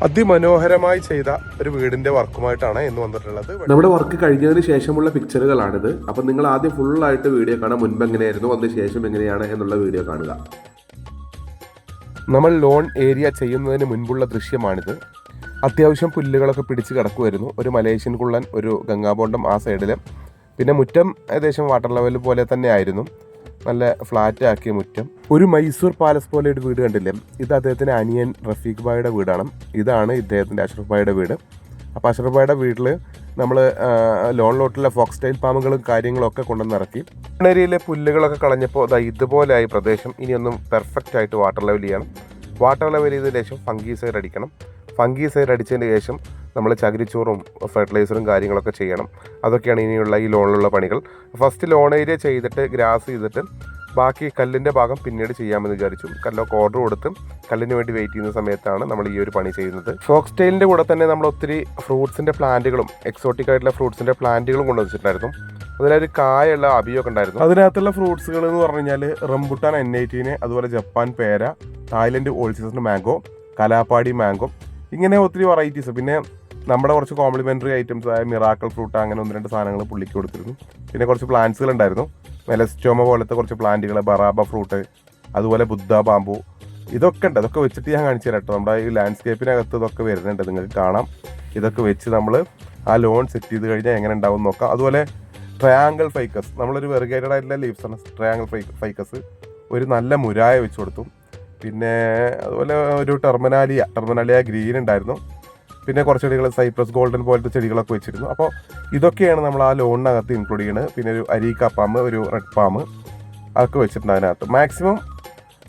അതിമനോഹരമായി ചെയ്ത ഒരു വീടിന്റെ വർക്കുമായിട്ടാണ് ഇന്ന് വന്നിട്ടുള്ളത്. നമ്മുടെ വർക്ക് കഴിഞ്ഞതിന് ശേഷമുള്ള പിക്ചറുകളാണിത്. അപ്പം നിങ്ങൾ ആദ്യം ഫുള്ളായിട്ട് വീഡിയോ കാണാൻ, മുൻപ് എങ്ങനെയായിരുന്നു അതിന് ശേഷം എങ്ങനെയാണ് എന്നുള്ള വീഡിയോ കാണുക. നമ്മൾ ലോൺ ഏരിയ ചെയ്യുന്നതിന് മുൻപുള്ള ദൃശ്യമാണിത്. അത്യാവശ്യം പുല്ലുകളൊക്കെ പിടിച്ച് കിടക്കുമായിരുന്നു. ഒരു മലേഷ്യൻ കുള്ളൻ, ഒരു ഗംഗാബോണ്ടം ആ സൈഡിൽ, പിന്നെ മുറ്റം ഏകദേശം വാട്ടർ ലെവൽ പോലെ തന്നെ ആയിരുന്നു. നല്ല ഫ്ലാറ്റ് ആക്കിയ മുറ്റം. ഒരു മൈസൂർ പാലസ് പോലെ ഒരു വീട് കണ്ടില്ലേ, ഇത് അദ്ദേഹത്തിൻ്റെ അനിയൻ റഫീഖ് ഭായിയുടെ വീടാണ്. ഇതാണ് ഇദ്ദേഹത്തിൻ്റെ അഷ്റഫ് ഭായിയുടെ വീട്. അപ്പോൾ അഷ്റഫ് ഭായിയുടെ വീട്ടിൽ നമ്മൾ ലോൺ ലോട്ടിലെ ഫോക്സ് ടൈൽ പാമ്പുകളും കാര്യങ്ങളൊക്കെ കൊണ്ടുവന്ന് ഇറക്കി. ഏരിയയിലെ പുല്ലുകളൊക്കെ കളഞ്ഞപ്പോൾ ഇതുപോലെയായി പ്രദേശം. ഇനിയൊന്നും പെർഫെക്റ്റ് ആയിട്ട് വാട്ടർ ലെവൽ ചെയ്യണം. വാട്ടർ ലെവൽ ചെയ്തതിന് ശേഷം ഫംഗീസൈഡ് അടിക്കണം. ഫംഗീസൈഡ് അടിച്ചതിന് ശേഷം നമ്മൾ ചകിരിച്ചോറും ഫെർട്ടിലൈസറും കാര്യങ്ങളൊക്കെ ചെയ്യണം. അതൊക്കെയാണ് ഇനിയുള്ള ഈ ലോണിലുള്ള പണികൾ. ഫസ്റ്റ് ലോൺ ഏരിയ ചെയ്തിട്ട് ഗ്രാസ് ചെയ്തിട്ട് ബാക്കി കല്ലിൻ്റെ ഭാഗം പിന്നീട് ചെയ്യാമെന്ന് വിചാരിച്ചു. കല്ലൊക്കെ ഓർഡർ കൊടുത്ത് കല്ലിന് വേണ്ടി വെയിറ്റ് ചെയ്യുന്ന സമയത്താണ് നമ്മൾ ഈ ഒരു പണി ചെയ്യുന്നത്. ഫോക്സ് ടൈലിൻ്റെ കൂടെ തന്നെ നമ്മൾ ഒത്തിരി ഫ്രൂട്ട്സിൻ്റെ പ്ലാന്റുകളും എക്സോട്ടിക് ആയിട്ടുള്ള ഫ്രൂട്ട്സിൻ്റെ പ്ലാന്റുകളും കൊണ്ടുവച്ചിട്ടുണ്ടായിരുന്നു. അതിലൊരു കായുള്ള അബിയൊക്കെ ഉണ്ടായിരുന്നു. അതിനകത്തുള്ള ഫ്രൂട്ട്സുകൾ എന്ന് പറഞ്ഞു കഴിഞ്ഞാൽ റംബുട്ടാൻ N18, അതുപോലെ ജപ്പാൻ പേര, Thailand all season mango, Kalapadi mango, ഇങ്ങനെ ഒത്തിരി വെറൈറ്റീസ്. പിന്നെ നമ്മുടെ കുറച്ച് കോംപ്ലിമെൻ്ററി ഐറ്റംസ് ആയ മിറാക്കിൾ ഫ്രൂട്ട്, അങ്ങനെ 1-2 സാധനങ്ങൾ പുള്ളിക്ക് കൊടുത്തിരുന്നു. പിന്നെ കുറച്ച് പ്ലാന്റ്സുകൾ ഉണ്ടായിരുന്നു. മെലസ്റ്റോമ പോലത്തെ കുറച്ച് പ്ലാന്റുകൾ, ബറാബ ഫ്രൂട്ട്, അതുപോലെ ബുദ്ധ ബാമ്പു, ഇതൊക്കെ ഉണ്ട്. അതൊക്കെ വെച്ചിട്ട് ഞാൻ കാണിച്ചു തരാം കേട്ടോ. നമ്മുടെ ഈ ലാൻഡ്സ്കേപ്പിനകത്ത് ഇതൊക്കെ വരുന്നുണ്ട്, നിങ്ങൾക്ക് കാണാം. ഇതൊക്കെ വെച്ച് നമ്മൾ ആ ലോൺ സെറ്റ് ചെയ്ത് കഴിഞ്ഞാൽ എങ്ങനെ ഉണ്ടാവും നോക്കാം. അതുപോലെ ട്രയാങ്കിൾ ഫൈക്കസ്, നമ്മളൊരു വെറിഗേറ്റഡ് ആയിട്ടുള്ള ലീവ്സ് ആണ് ട്രയാങ്കിൾ ഫൈക്കസ്. ഒരു നല്ല മുരായ വെച്ച് കൊടുത്തു. പിന്നെ അതുപോലെ ഒരു ടെർമിനാലിയ ഗ്രീൻ ഉണ്ടായിരുന്നു. പിന്നെ കുറച്ച് ചെടികൾ, സൈപ്രസ് ഗോൾഡൻ പോലത്തെ ചെടികളൊക്കെ വെച്ചിരുന്നു. അപ്പോൾ ഇതൊക്കെയാണ് നമ്മൾ ആ ലോണിനകത്ത് ഇൻക്ലൂഡ് ചെയ്യുന്നത്. പിന്നെ ഒരു അരീക്ക പാമ്പ്, ഒരു റെഡ് പാമ്പ്, അതൊക്കെ വെച്ചിട്ടുണ്ട് അതിനകത്ത്. മാക്സിമം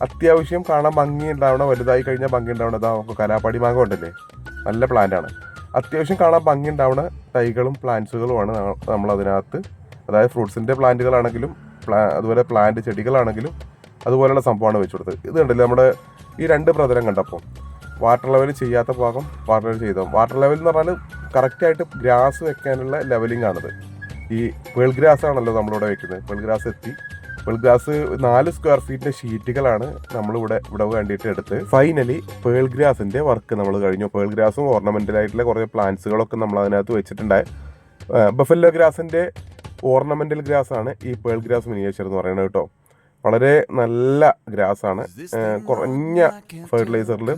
അത്യാവശ്യം കാണാൻ ഭംഗി ഉണ്ടാവണം. വലുതായി കഴിഞ്ഞാൽ ഭംഗി ഉണ്ടാവണം. അതാ നമുക്ക് കലാപ്പാടി മാങ്ങ ഉണ്ടല്ലേ, നല്ല പ്ലാന്റാണ്. അത്യാവശ്യം കാണാൻ ഭംഗി ഉണ്ടാവുന്ന തൈകളും പ്ലാന്റ്സുകളുമാണ് നമ്മൾ അതിനകത്ത്. അതായത് ഫ്രൂട്ട്സിൻ്റെ പ്ലാന്റുകളാണെങ്കിലും അതുപോലെ പ്ലാന്റ് ചെടികളാണെങ്കിലും അതുപോലെയുള്ള സംഭവമാണ് വെച്ച് കൊടുത്തത്. ഇത് കണ്ടില്ലേ, നമ്മുടെ ഈ 2 പ്രതലം കണ്ടപ്പോൾ വാട്ടർ ലെവൽ ചെയ്യാത്ത ഭാഗം വാട്ടർ ലെവൽ ചെയ്തോ. വാട്ടർ ലെവൽ എന്ന് പറഞ്ഞാൽ കറക്റ്റായിട്ട് ഗ്രാസ് വെക്കാനുള്ള ലെവലിംഗ് ആണത്. ഈ പേൾ ഗ്രാസ് ആണല്ലോ നമ്മളിവിടെ വെക്കുന്നത്. പേൾ ഗ്രാസ് എത്തി. പേൾ ഗ്രാസ് 4 സ്ക്വയർ ഫീറ്റിൻ്റെ ഷീറ്റുകളാണ് നമ്മളിവിടെ വേണ്ടിയിട്ട് എടുത്ത്. ഫൈനലി പേൾ ഗ്രാസിൻ്റെ വർക്ക് നമ്മൾ കഴിഞ്ഞു. പേൾ ഗ്രാസും ഓർണമെൻ്റലായിട്ടുള്ള കുറേ പ്ലാന്റ്സുകളൊക്കെ നമ്മൾ അതിനകത്ത് വെച്ചിട്ടുണ്ടായി. ബഫല്ലോ ഗ്രാസിൻ്റെ ഓർണമെൻ്റൽ ഗ്രാസ് ആണ് ഈ പേൾ ഗ്രാസ് മിനിയേച്ചർ എന്ന് പറയുന്നത് കേട്ടോ. വളരെ നല്ല ഗ്രാസാണ്. കുറഞ്ഞ ഫെർട്ടിലൈസറിൽ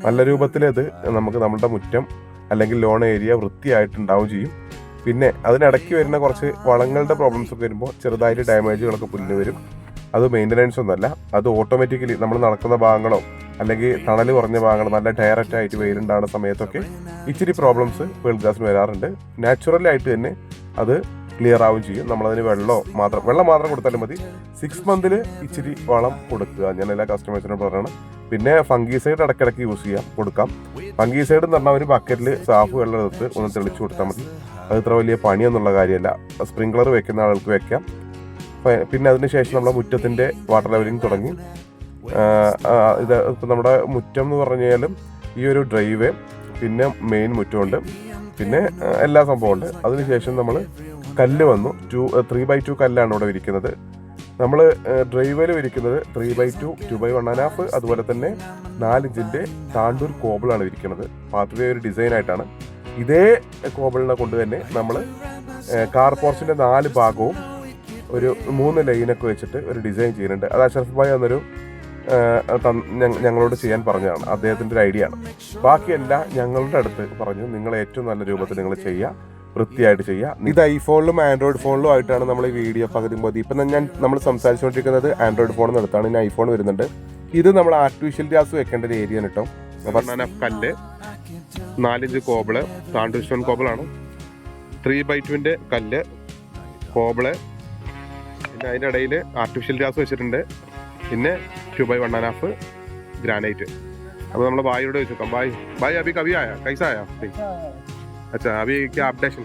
നല്ല രൂപത്തിൽ ഇത് നമുക്ക് നമ്മുടെ മുറ്റം അല്ലെങ്കിൽ ലോൺ ഏരിയ വൃത്തിയായിട്ടുണ്ടാവും ചെയ്യും. പിന്നെ അതിനിടയ്ക്ക് വരുന്ന കുറച്ച് വളങ്ങളുടെ പ്രോബ്ലംസ് ഒക്കെ വരുമ്പോൾ ചെറുതായിട്ട് ഡാമേജുകളൊക്കെ പുല്ല് വരും. അത് മെയിൻ്റനൻസ് ഒന്നുമല്ല, അത് ഓട്ടോമാറ്റിക്കലി നമ്മൾ നടക്കുന്ന ഭാഗങ്ങളോ അല്ലെങ്കിൽ തണൽ കുറഞ്ഞ ഭാഗങ്ങൾ നല്ല ഡയറക്റ്റ് ആയിട്ട് വെയിലുണ്ടാകുന്ന സമയത്തൊക്കെ ഇച്ചിരി പ്രോബ്ലംസ് പേൾ ഗ്രാസിന് വരാറുണ്ട്. നാച്ചുറലായിട്ട് തന്നെ അത് ക്ലിയർ ആവുകയും ചെയ്യും. നമ്മളതിന് വെള്ളം മാത്രം കൊടുത്താലും മതി. 6 മന്തിൽ ഇച്ചിരി വളം കൊടുക്കുക, ഞാൻ എല്ലാ കസ്റ്റമേഴ്സിനോട് പറയണം. പിന്നെ ഫംഗീസൈഡ് ഇടയ്ക്കിടയ്ക്ക് കൊടുക്കാം. ഫംഗീസൈഡ് എന്ന് പറഞ്ഞാൽ ഒരു ബക്കറ്റിൽ സാഫ് വെള്ളം എടുത്ത് ഒന്ന് തെളിച്ച് കൊടുത്താൽ മതി. അത് ഇത്ര വലിയ പണിയൊന്നുള്ള കാര്യമല്ല. സ്പ്രിംഗ്ലർ വെക്കുന്ന ആൾക്ക് വെക്കാം. പിന്നെ അതിന് ശേഷം നമ്മുടെ മുറ്റത്തിൻ്റെ വാട്ടർ ലെവലിംഗ് തുടങ്ങി. ഇത് ഇപ്പം നമ്മുടെ മുറ്റം എന്ന് പറഞ്ഞു കഴിഞ്ഞാലും ഈ ഒരു ഡ്രൈവേ, പിന്നെ മെയിൻ മുറ്റമുണ്ട്, പിന്നെ എല്ലാ സംഭവമുണ്ട്. അതിനുശേഷം നമ്മൾ കല്ല് വന്നു. 3x2 കല്ലാണ് ഇവിടെ വിരിക്കുന്നത്. നമ്മൾ ഡ്രൈവേൽ വിരിക്കുന്നത് 3x2, 2x1.5, അതുപോലെ തന്നെ 4 ഇഞ്ചിൻ്റെ താണ്ടൂർ കോബിളാണ് വിരിക്കുന്നത്. പാത്വേ ഒരു ഡിസൈനായിട്ടാണ്. ഇതേ കോബിളിനെ കൊണ്ട് തന്നെ നമ്മൾ കാർ പോർച്ചിൻ്റെ 4 ഭാഗവും ഒരു 3 ലൈനൊക്കെ വെച്ചിട്ട് ഒരു ഡിസൈൻ ചെയ്യുന്നുണ്ട്. അത് അഷ്റഫ് ഭായ് എന്നൊരു ഞങ്ങളോട് ചെയ്യാൻ പറഞ്ഞതാണ്. അദ്ദേഹത്തിൻ്റെ ഒരു ഐഡിയ ആണ്. ബാക്കിയെല്ലാം ഞങ്ങളുടെ അടുത്ത് പറഞ്ഞു, നിങ്ങൾ ഏറ്റവും നല്ല രൂപത്തിൽ നിങ്ങൾ ചെയ്യുക, വൃത്തിയായിട്ട് ചെയ്യുക. ഇത് ഐഫോണിലും ആൻഡ്രോയിഡ് ഫോണിലും ആയിട്ടാണ് നമ്മൾ ഈ വീഡിയോ പകുതി മതി. ഇപ്പം നമ്മൾ സംസാരിച്ചുകൊണ്ടിരിക്കുന്നത് ആൻഡ്രോയിഡ് ഫോണിൽ നിന്ന് എടുത്താണ്. ഇനി ഐഫോൺ വരുന്നുണ്ട്. ഇത് നമ്മൾ ആർട്ടിഫിഷ്യൽ ഗ്രാസ് വെക്കേണ്ട ഒരു ഏരിയ കേട്ടോ. പറഞ്ഞാൽ കല്ല്, 4 ഇഞ്ച് കോബിള്, താണ്ടൂർ സ്റ്റോൺ കോബിളാണ്. 3x2 കല്ല്, കോബിള്, പിന്നെ അതിൻ്റെ ഇടയിൽ ആർട്ടിഫിഷ്യൽ ഗ്രാസ് വെച്ചിട്ടുണ്ട്. പിന്നെ 2x1.5 ഗ്രാനൈറ്റ്. അപ്പോൾ നമ്മൾ ഭായിയോട് വെച്ച് നോക്കാം. ഭായ് അഭി കभी आया कैसा आया? अच्छा, अभी क्या अपडेशन?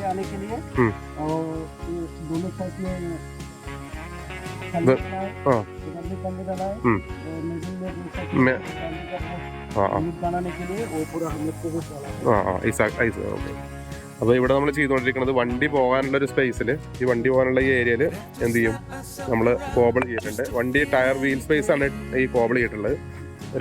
आने के लिए और दोनों साइड में बनाने के लिए वो पूरा हमने അപ്പോൾ ഇവിടെ നമ്മൾ ചെയ്തുകൊണ്ടിരിക്കുന്നത് വണ്ടി പോകാനുള്ള ഒരു സ്പേസിൽ, ഈ വണ്ടി പോകാനുള്ള ഈ ഏരിയയിൽ എന്ത് ചെയ്യും, നമ്മൾ കോബിൾ ചെയ്തിട്ടുണ്ട്. വണ്ടി ടയർ വീൽ സ്പേസ് ആണ് ഈ കോബിൾ ചെയ്തിട്ടുള്ളത്.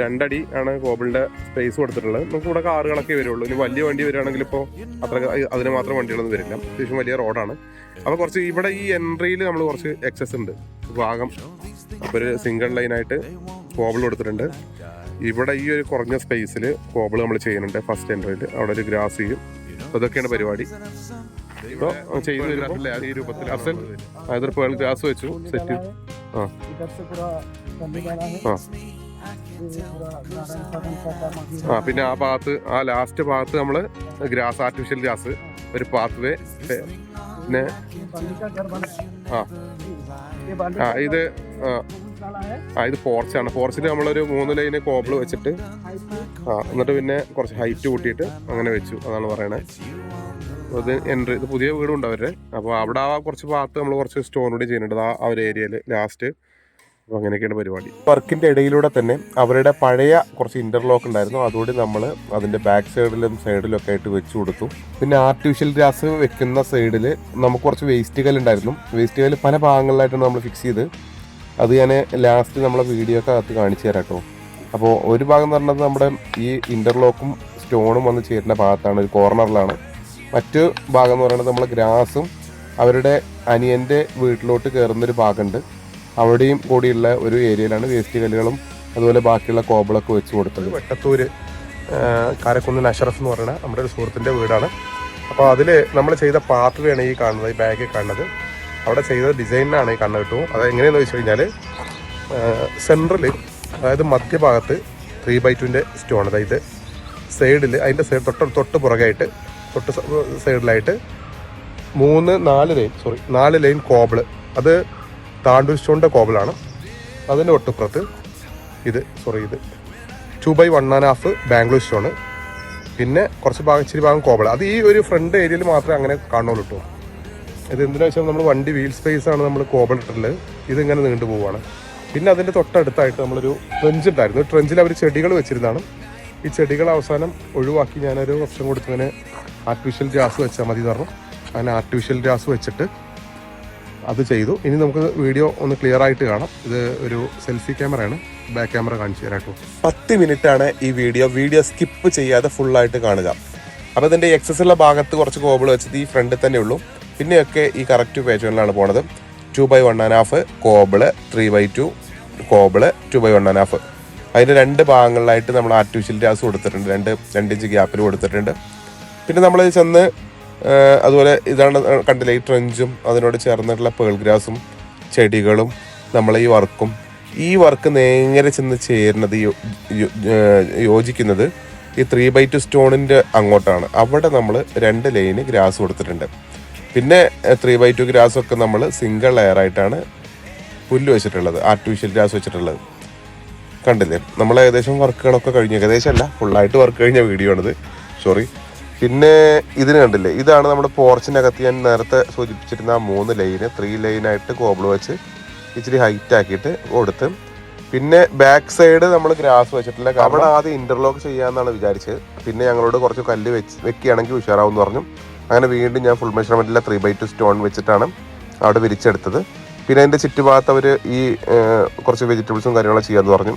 2 അടി ആണ് കോബിളിൻ്റെ സ്പേസ് കൊടുത്തിട്ടുള്ളത്. നമുക്ക് ഇവിടെ കാറുകളൊക്കെ വരുള്ളൂ. ഇനി വലിയ വണ്ടി വരികയാണെങ്കിൽ ഇപ്പോൾ അത്ര അതിന് മാത്രം വണ്ടികളൊന്നും വരില്ല. അത്യാവശ്യം വലിയ റോഡാണ്. അപ്പോൾ കുറച്ച് ഇവിടെ ഈ എൻട്രിയിൽ നമ്മൾ കുറച്ച് എക്സസ് ഉണ്ട് ഭാഗം. അപ്പോൾ ഒരു സിംഗിൾ ലൈനായിട്ട് കോബിൾ കൊടുത്തിട്ടുണ്ട്. ഇവിടെ ഈ ഒരു കുറഞ്ഞ സ്പേസിൽ കോബിൾ നമ്മൾ ചെയ്യുന്നുണ്ട്. ഫസ്റ്റ് എൻട്രിയിൽ അവിടെ ഒരു ഗ്രാസ് ചെയ്യും. അതൊക്കെയാണ് പരിപാടി. ഇപ്പോൾ ചെയ്ത് വരുമ്പോൾ ഈ രൂപത്തിൽ അതൊരു പേൾ ഗ്രാസ് വെച്ചു സെറ്റ്. പിന്നെ ആ ഭാഗത്ത്, ആ ലാസ്റ്റ് ഭാഗത്ത് നമ്മൾ ഗ്രാസ്, ആർട്ടിഫിഷ്യൽ ഗ്രാസ്, ഒരു പാത്ത് വേ. പിന്നെ ഇത് പോർച്ചാണ്. പോർച്ചിൽ നമ്മളൊരു 3 ലൈന് കോബിൾ വെച്ചിട്ട് എന്നിട്ട് പിന്നെ കുറച്ച് ഹൈറ്റ് കൂട്ടിയിട്ട് അങ്ങനെ വെച്ചു. അതാണ് പറയണത്. ഇത് എൻട്രി, ഇത് പുതിയ വീടുണ്ട് അവരുടെ. അപ്പോൾ അവിടെ ആ കുറച്ച് ഭാഗത്ത് നമ്മൾ കുറച്ച് സ്റ്റോൺ കൂടി ചെയ്യുന്നുണ്ട് ആ ഒരു ഏരിയയിൽ ലാസ്റ്റ്. അപ്പോൾ അങ്ങനെയൊക്കെയാണ് പരിപാടി. വർക്കിൻ്റെ ഇടയിലൂടെ തന്നെ അവരുടെ പഴയ കുറച്ച് ഇൻ്റർലോക്ക് ഉണ്ടായിരുന്നു. അതുകൂടി നമ്മൾ അതിൻ്റെ ബാക്ക് സൈഡിലും സൈഡിലൊക്കെ ആയിട്ട് വെച്ച് കൊടുത്തു. പിന്നെ ആർട്ടിഫിഷ്യൽ ഗ്രാസ് വെക്കുന്ന സൈഡിൽ നമുക്ക് കുറച്ച് വേസ്റ്റ് കല്ല് ഉണ്ടായിരുന്നു. വേസ്റ്റ് കല്ല് പല ഭാഗങ്ങളിലായിട്ടാണ് നമ്മൾ ഫിക്സ് ചെയ്ത്. അത് ഞാൻ ലാസ്റ്റ് നമ്മളെ വീഡിയോ ഒക്കെ അകത്ത് കാണിച്ചു തരാം കേട്ടോ. അപ്പോൾ ഒരു ഭാഗം എന്ന് പറഞ്ഞത് നമ്മുടെ ഈ ഇൻ്റർലോക്കും സ്റ്റോണും വന്ന് ചേരുന്ന ഭാഗത്താണ്, ഒരു കോർണറിലാണ്. മറ്റു ഭാഗം എന്ന് പറയുന്നത് നമ്മൾ ഗ്രാസും അവരുടെ അനിയൻ്റെ വീട്ടിലോട്ട് കയറുന്നൊരു ഭാഗമുണ്ട്. അവിടെയും കൂടിയുള്ള ഒരു ഏരിയയിലാണ് വേസ്റ്റ് കല്ലുകളും അതുപോലെ ബാക്കിയുള്ള കോബിളൊക്കെ വെച്ച് കൊടുത്തത്. വെട്ടത്തൂര് കാരക്കുന്നിൽ അഷറഫ് എന്ന് പറയുന്ന നമ്മുടെ ഒരു സുഹൃത്തിൻ്റെ വീടാണ്. അപ്പോൾ അതിൽ നമ്മൾ ചെയ്ത പാത്ത് വേണം ഈ കാണുന്നത്, ഈ ബാഗിൽ കാണുന്നത്. അവിടെ ചെയ്ത ഡിസൈനാണ് ഈ കണ്ണ് കിട്ടും. അത് എങ്ങനെയാണെന്ന് വെച്ച് കഴിഞ്ഞാൽ സെൻട്രൽ, അതായത് മധ്യഭാഗത്ത് 3x2 സ്റ്റോൺ, അതായത് സൈഡിൽ അതിൻ്റെ തൊട്ട് പുറകായിട്ട് തൊട്ട് സൈഡിലായിട്ട് 4 ലൈൻ കോബിള്. അത് താണ്ടൂർ സ്റ്റോണിൻ്റെ കോബിളാണ്. അതിൻ്റെ ഒട്ടുപുറത്ത് ഇത് 2x1.5 ബാംഗ്ലൂർ സ്റ്റോണ്. പിന്നെ കുറച്ച് ഭാഗം, ഇച്ചിരി ഭാഗം കോബിള്. അത് ഈ ഒരു ഫ്രണ്ട് ഏരിയയിൽ മാത്രമേ അങ്ങനെ കാണുള്ളൂ കേട്ടോ. ഇത് എന്തിനാ വെച്ചാൽ നമ്മൾ വണ്ടി വീൽ സ്പേസ് ആണ് നമ്മൾ കോബിൾ ഇട്ടിട്ടുള്ളത്. ഇതിങ്ങനെ നീണ്ടു പോവുകയാണ്. പിന്നെ അതിൻ്റെ തൊട്ടടുത്തായിട്ട് നമ്മളൊരു ട്രെഞ്ച് ഉണ്ടായിരുന്നു. ട്രെഞ്ചിൽ അവർ ചെടികൾ വെച്ചിരുന്നതാണ്. ഈ ചെടികൾ അവസാനം ഒഴിവാക്കി ഞാനൊരു ഓപ്ഷൻ കൊടുത്തതിന് ആർട്ടിഫിഷ്യൽ ഗ്രാസ് വെച്ചാൽ മതി പറഞ്ഞു. അങ്ങനെ ആർട്ടിഫിഷ്യൽ ഗ്രാസ് വെച്ചിട്ട് അത് ചെയ്തു. ഇനി നമുക്ക് വീഡിയോ ഒന്ന് ക്ലിയർ ആയിട്ട് കാണാം. ഇത് ഒരു സെൽഫി ക്യാമറയാണ്, ബാക്ക് ക്യാമറ കാണിച്ചു തരാം കേട്ടോ. 10 മിനിറ്റാണ് ഈ വീഡിയോ സ്കിപ്പ് ചെയ്യാതെ ഫുള്ളായിട്ട് കാണുക. അപ്പോൾ ഇതിൻ്റെ എക്സസുള്ള ഭാഗത്ത് കുറച്ച് കോബിൾ വെച്ചത് ഈ ഫ്രണ്ടിൽ തന്നെ ഉള്ളൂ. പിന്നെയൊക്കെ ഈ കറക്റ്റ് പേജുകളിലാണ് പോണത്. 2x1.5 കോബിള്, 3x2 കോബിള്, 2x1.5. അതിൻ്റെ 2 ഭാഗങ്ങളിലായിട്ട് നമ്മൾ ആർട്ടിഫിഷ്യൽ ഗ്രാസ് കൊടുത്തിട്ടുണ്ട്. 2 ഇഞ്ച് ഗ്യാപ്പിൽ കൊടുത്തിട്ടുണ്ട്. പിന്നെ നമ്മൾ ചെന്ന് അതുപോലെ ഇതാണ് കണ്ടില്ലേ, ഈ ട്രെഞ്ചും അതിനോട് ചേർന്നിട്ടുള്ള പേൾ ഗ്രാസും ചെടികളും നമ്മളെ ഈ വർക്ക് നേരെ ചെന്ന് ചേരുന്നത്, യോജിക്കുന്നത് ഈ 3x2 സ്റ്റോണിൻ്റെ അങ്ങോട്ടാണ്. അവിടെ നമ്മൾ 2 ലൈന് ഗ്രാസ് കൊടുത്തിട്ടുണ്ട്. പിന്നെ 3x2 ഗ്രാസൊക്കെ നമ്മൾ സിംഗിൾ ലെയർ ആയിട്ടാണ് പുല്ല് വെച്ചിട്ടുള്ളത്, ആർട്ടിഫിഷ്യൽ ഗ്രാസ് വെച്ചിട്ടുള്ളത്. കണ്ടില്ലേ, നമ്മൾ ഏകദേശം വർക്കുകളൊക്കെ കഴിഞ്ഞു. ഏകദേശം അല്ല, ഫുള്ളായിട്ട് വർക്ക് കഴിഞ്ഞ വീഡിയോ ആണിത്, സോറി. പിന്നെ ഇതിന് കണ്ടില്ലേ, ഇതാണ് നമ്മുടെ പോർച്ചിനകത്ത് ഞാൻ നേരത്തെ സൂചിപ്പിച്ചിരുന്ന ആ 3 ലൈന് 3 ലൈനായിട്ട് കോബിൾ വെച്ച് ഇച്ചിരി ഹൈറ്റ് ആക്കിയിട്ട് കൊടുത്ത്. പിന്നെ ബാക്ക് സൈഡ് നമ്മൾ ഗ്രാസ് വെച്ചിട്ടില്ല. അവിടെ ആദ്യം ഇന്റർലോക്ക് ചെയ്യാമെന്നാണ് വിചാരിച്ചത്. പിന്നെ ഞങ്ങളോട് കുറച്ച് കല്ല് വെക്കുകയാണെങ്കിൽ ഉഷാറാവും എന്ന് പറഞ്ഞു. അങ്ങനെ വീണ്ടും ഞാൻ ഫുൾ മെഷർമെൻറ്റിലെ 3x2 സ്റ്റോൺ വെച്ചിട്ടാണ് അവിടെ വിരിച്ചെടുത്തത്. പിന്നെ അതിൻ്റെ ചുറ്റുഭാഗത്ത് അവർ ഈ കുറച്ച് വെജിറ്റബിൾസും കാര്യങ്ങളൊക്കെ ചെയ്യാമെന്ന് പറഞ്ഞു.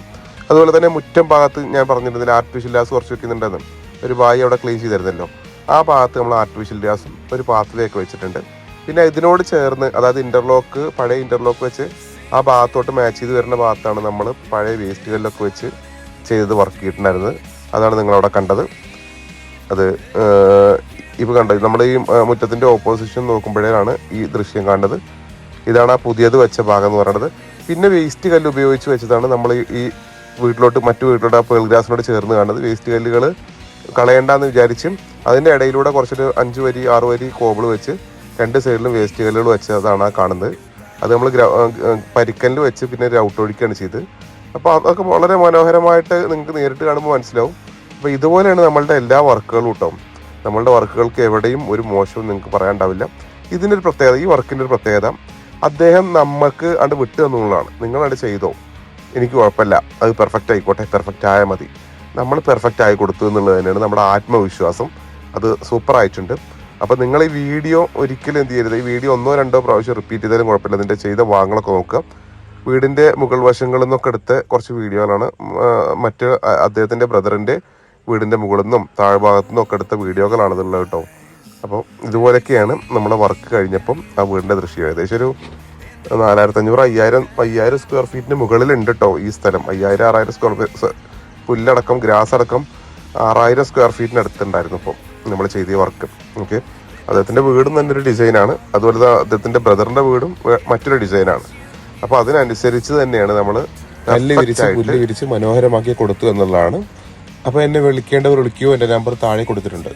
അതുപോലെ തന്നെ മുറ്റം ഭാഗത്ത് ഞാൻ പറഞ്ഞിരുന്നില്ല ആർട്ടിഫിഷ്യൽ ഗ്രാസ് കുറച്ച് വെക്കുന്നുണ്ടെന്ന്, ഒരു ബായി അവിടെ ക്ലീൻ ചെയ്തിരുന്നല്ലോ. ആ ഭാഗത്ത് നമ്മൾ ആർട്ടിഫിഷ്യൽ ഗ്രാസും ഒരു പാത്തിലേക്ക് വെച്ചിട്ടുണ്ട്. പിന്നെ ഇതിനോട് ചേർന്ന്, അതായത് ഇൻ്റർലോക്ക്, പഴയ ഇൻ്റർലോക്ക് വെച്ച് ആ ഭാഗത്തോട്ട് മാച്ച് ചെയ്ത് വരുന്ന ഭാഗത്താണ് നമ്മൾ പഴയ വേസ്റ്റുകളിലൊക്കെ വെച്ച് ചെയ്തത് വർക്ക് ചെയ്തിട്ടുണ്ടായിരുന്നത്. അതാണ് നിങ്ങളവിടെ കണ്ടത്. അത് ഇപ്പോൾ കണ്ടത് നമ്മൾ ഈ മുറ്റത്തിൻ്റെ ഓപ്പോസിഷൻ നോക്കുമ്പോഴാണ് ഈ ദൃശ്യം കാണുന്നത്. ഇതാണ് ആ പുതിയത് വെച്ച ഭാഗം എന്ന് പറയുന്നത്. പിന്നെ വേസ്റ്റ് കല്ല് ഉപയോഗിച്ച് വെച്ചതാണ് നമ്മൾ ഈ മറ്റു വീട്ടിലോട്ട് ആ പേൾ ഗ്രാസിനോട് ചേർന്ന് കാണുന്നത്. വേസ്റ്റ് കല്ലുകൾ കളയണ്ടെന്ന് വിചാരിച്ചും അതിൻ്റെ ഇടയിലൂടെ കുറച്ചൊരു 5 വരി 6 വരി കോബിൾ വെച്ച് 2 സൈഡിലും വേസ്റ്റ് കല്ലുകൾ വെച്ചതാണ് ആ കാണുന്നത്. അത് നമ്മൾ പരിക്കല്ല് വെച്ച് പിന്നെ ഔട്ടൊഴിക്കുകയാണ് ചെയ്തത്. അപ്പോൾ അതൊക്കെ വളരെ മനോഹരമായിട്ട് നിങ്ങൾക്ക് നേരിട്ട് കാണുമ്പോൾ മനസ്സിലാവും. അപ്പോൾ ഇതുപോലെയാണ് നമ്മളുടെ എല്ലാ വർക്കുകളും കേട്ടോ. നമ്മളുടെ വർക്കുകൾക്ക് എവിടെയും ഒരു മോശവും നിങ്ങൾക്ക് പറയാനുണ്ടാവില്ല. ഇതിൻ്റെ ഒരു പ്രത്യേകത, ഈ വർക്കിൻ്റെ ഒരു പ്രത്യേകത, അദ്ദേഹം നമുക്ക് അത് വിട്ടു തന്നുള്ളതാണ്. നിങ്ങളത് ചെയ്തോ, എനിക്ക് കുഴപ്പമില്ല, അത് പെർഫെക്റ്റ് ആയിക്കോട്ടെ, പെർഫെക്റ്റ് ആയാൽ മതി. നമ്മൾ പെർഫെക്റ്റ് ആയി കൊടുത്തു എന്നുള്ളത് തന്നെയാണ് നമ്മുടെ ആത്മവിശ്വാസം. അത് സൂപ്പറായിട്ടുണ്ട്. അപ്പോൾ നിങ്ങൾ ഈ വീഡിയോ ഒരിക്കലും എന്ത് ചെയ്യരുത്, ഈ വീഡിയോ 1-2 പ്രാവശ്യം റിപ്പീറ്റ് ചെയ്താലും കുഴപ്പമില്ല. അതിൻ്റെ ചെയ്ത ഭാഗങ്ങളൊക്കെ നോക്കുക. വീടിൻ്റെ മുകൾ വശങ്ങളിൽ നിന്നൊക്കെ എടുത്ത കുറച്ച് വീഡിയോകളാണ്. മറ്റ് അദ്ദേഹത്തിൻ്റെ ബ്രദറിൻ്റെ വീടിൻ്റെ മുകളിൽ നിന്നും താഴ്ഭാഗത്തു നിന്നും ഒക്കെ എടുത്ത വീഡിയോകളാണ് ഇതുള്ളത് കേട്ടോ. അപ്പോൾ ഇതുപോലെയൊക്കെയാണ് നമ്മുടെ വർക്ക് കഴിഞ്ഞപ്പം ആ വീടിൻ്റെ ദൃശ്യം. ഏകദേശം ഒരു 4500-5000 സ്ക്വയർ ഫീറ്റിന് മുകളിലുണ്ട് കേട്ടോ ഈ സ്ഥലം. 5000-6000 സ്ക്വയർ ഫീറ്റ് പുല്ലടക്കം ഗ്രാസ് അടക്കം 6000 സ്ക്വയർ ഫീറ്റിന് അടുത്തുണ്ടായിരുന്നു ഇപ്പോൾ നമ്മൾ ചെയ്ത വർക്ക്. ഓക്കെ, അദ്ദേഹത്തിൻ്റെ വീടും തന്നെ ഒരു ഡിസൈനാണ്. അതുപോലെ അദ്ദേഹത്തിൻ്റെ ബ്രദറിൻ്റെ വീടും മറ്റൊരു ഡിസൈനാണ്. അപ്പോൾ അതിനനുസരിച്ച് തന്നെയാണ് നമ്മൾ പുല്ല് വിരിച്ച് മനോഹരമാക്കി കൊടുത്തു എന്നുള്ളതാണ്. അപ്പോൾ എന്നെ വിളിക്കേണ്ടവർ വിളിക്കുകയോ, എൻ്റെ നമ്പർ താഴെ കൊടുത്തിട്ടുണ്ട്.